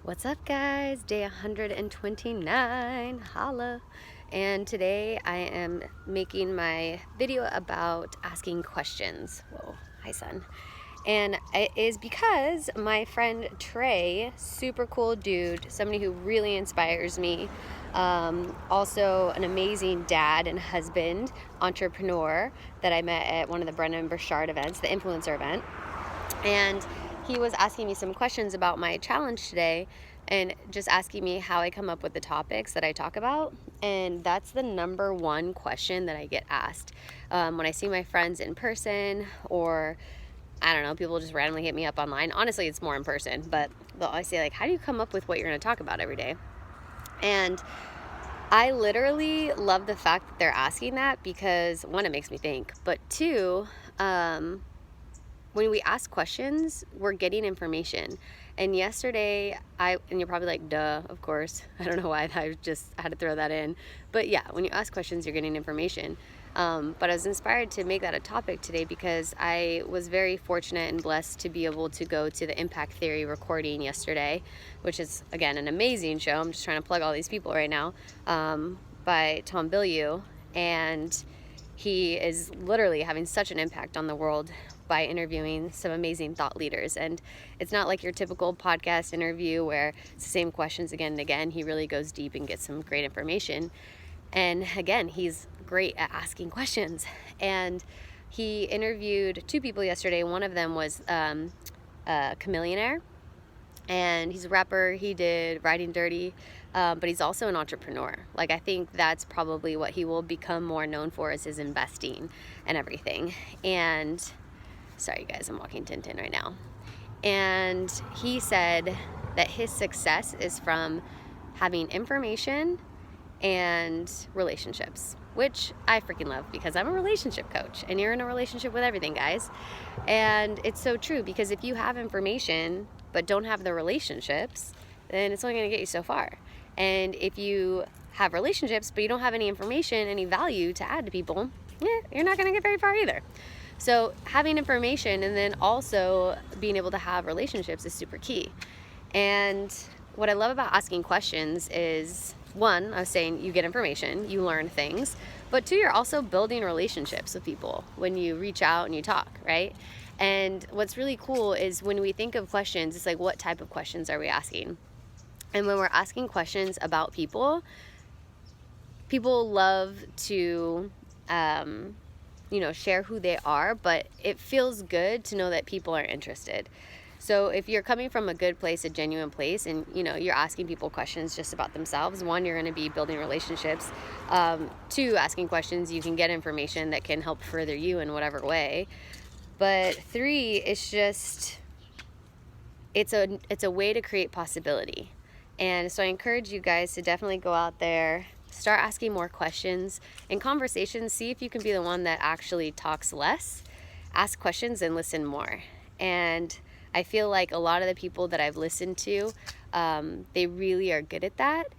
What's up, guys? Day 129, holla. And today I am making my video about asking questions. Whoa, hi son. And it is because my friend Trey, super cool dude, somebody who really inspires me, also an amazing dad and husband, entrepreneur that I met at one of the Brennan Burchard events, the influencer event. And he was asking me some questions about my challenge today and just asking me how I come up with the topics that I talk about. And that's the number one question that I get asked when I see my friends in person, or I don't know, people just randomly hit me up online. Honestly, it's more in person, but they'll always say, like, how do you come up with what you're going to talk about every day? And I literally love the fact that they're asking that because, one, it makes me think, but two, when we ask questions, we're getting information. And yesterday, and you're probably like, duh, of course. I don't know why I just had to throw that in. But yeah, when you ask questions, you're getting information. But I was inspired to make that a topic today because I was very fortunate and blessed to be able to go to the Impact Theory recording yesterday, which is, again, an amazing show. I'm just trying to plug all these people right now, by Tom Bilyeu. And he is literally having such an impact on the world by interviewing some amazing thought leaders. And it's not like your typical podcast interview where it's the same questions again and again. He really goes deep and gets some great information. And again, he's great at asking questions. And he interviewed two people yesterday. One of them was Chamillionaire, and he's a rapper. He did Riding Dirty, but he's also an entrepreneur. Like, I think that's probably what he will become more known for, is his investing and everything. And sorry guys, I'm walking Tintin right now. And he said that his success is from having information and relationships, which I freaking love because I'm a relationship coach, and you're in a relationship with everything, guys. And it's so true, because if you have information but don't have the relationships, then it's only going to get you so far. And if you have relationships but you don't have any information, any value to add to people, you're not going to get very far either. So having information and then also being able to have relationships is super key. And what I love about asking questions is, one, I was saying, you get information, you learn things, but two, you're also building relationships with people when you reach out and you talk, right? And what's really cool is when we think of questions, it's like, what type of questions are we asking? And when we're asking questions about people, people love to share who they are, but it feels good to know that people are interested. So if you're coming from a good place, a genuine place, and you're asking people questions just about themselves, one, you're going to be building relationships. Two, asking questions, you can get information that can help further you in whatever way. But three, it's a way to create possibility. And so I encourage you guys to definitely go out there, start asking more questions in conversations. See if you can be the one that actually talks less, ask questions, and listen more. And I feel like a lot of the people that I've listened to, they really are good at that.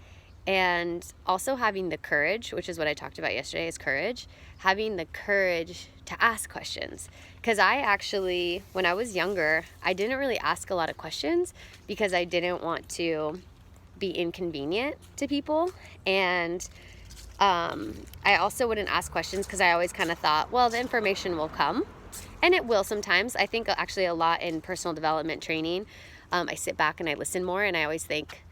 And also having the courage, which is what I talked about yesterday, is courage. Having the courage to ask questions. Because I actually, when I was younger, I didn't really ask a lot of questions because I didn't want to be inconvenient to people. And I also wouldn't ask questions because I always kind of thought, well, the information will come. And it will sometimes. I think actually a lot in personal development training, I sit back and I listen more, and I always think,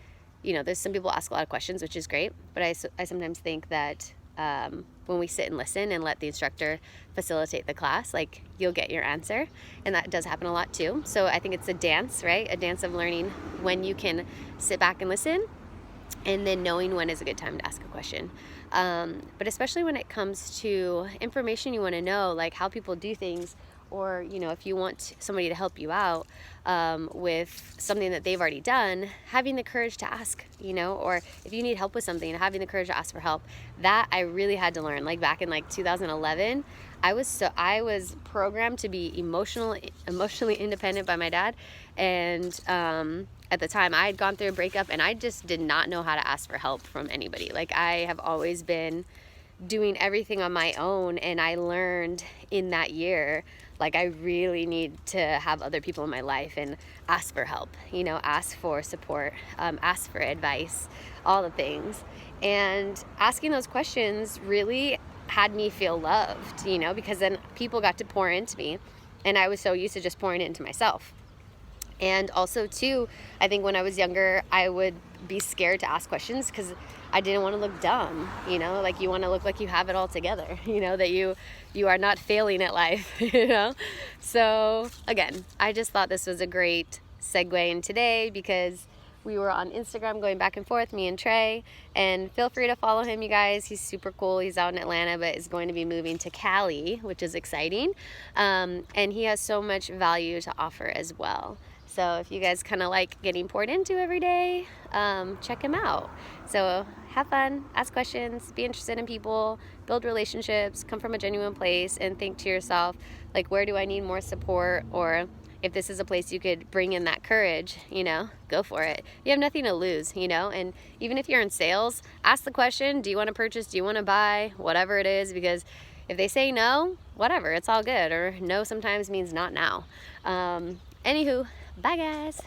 there's some people ask a lot of questions, which is great, but I sometimes think that when we sit and listen and let the instructor facilitate the class, like, you'll get your answer. And that does happen a lot too. So I think it's a dance, right? A dance of learning when you can sit back and listen, and then knowing when is a good time to ask a question. But especially when it comes to information you want to know, like how people do things, or if you want somebody to help you out with something that they've already done, having the courage to ask, or if you need help with something, having the courage to ask for help. That I really had to learn. Like back in 2011, I was programmed to be emotionally independent by my dad, and at the time I had gone through a breakup, and I just did not know how to ask for help from anybody. Like, I have always been doing everything on my own, and I learned in that year, Like, I really need to have other people in my life and ask for help, you know, ask for support, ask for advice, all the things. And asking those questions really had me feel loved, you know, because then people got to pour into me, and I was so used to just pouring it into myself. And also too, I think when I was younger, I would be scared to ask questions because I didn't want to look dumb, you know, like you want to look like you have it all together, you know, that you are not failing at life, you know. So again, I just thought this was a great segue in today because we were on Instagram going back and forth, me and Trey, and feel free to follow him, you guys. He's super cool. He's out in Atlanta, but is going to be moving to Cali, which is exciting. And he has so much value to offer as well. So if you guys kind of like getting poured into every day, check him out. So have fun, ask questions, be interested in people, build relationships, come from a genuine place, and think to yourself, like, where do I need more support? Or if this is a place you could bring in that courage, you know, go for it. You have nothing to lose, you know, and even if you're in sales, ask the question, do you want to purchase, do you want to buy, whatever it is, because if they say no, whatever, it's all good, or no sometimes means not now. Anywho, bye guys.